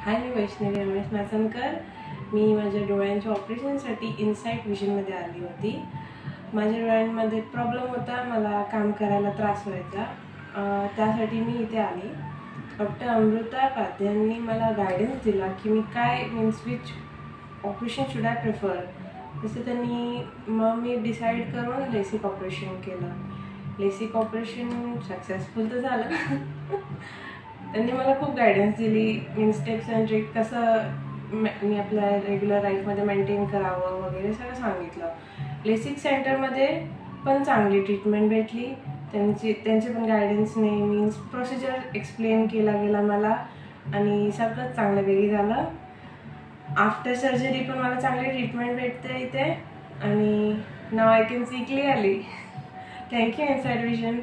हाय, मी वैष्णवी रमेश नाचनकर. मी माझ्या डोळ्यांच्या ऑपरेशनसाठी इनसाइट विजनमध्ये आली होती. माझ्या डोळ्यांमध्ये प्रॉब्लेम होता, मला काम करायला त्रास व्हायचा. त्यासाठी मी इथे आली. डॉक्टर अमृता पाध्यांनी मला गायडन्स दिला की मी काय means which operation should I prefer. तसं त्यांनी मी डिसाईड करून लेसिक ऑपरेशन केलं. लेसिक ऑपरेशन सक्सेसफुल तर झालं. त्यांनी मला खूप गायडन्स दिली, मीन्स टिप्स अँड ट्रिक कसं मी आपल्या रेग्युलर लाईफमध्ये मेंटेन करावं वगैरे सगळं सांगितलं. लेसिक सेंटरमध्ये पण चांगली ट्रीटमेंट भेटली. त्यांचे पण गायडन्सने मीन्स प्रोसिजर एक्सप्लेन केला गेला मला आणि सगळंच चांगल्यापैकी झालं. आफ्टर सर्जरी पण मला चांगली ट्रीटमेंट भेटते इथे आणि नाव I can see clearly. Thank you Insight vision.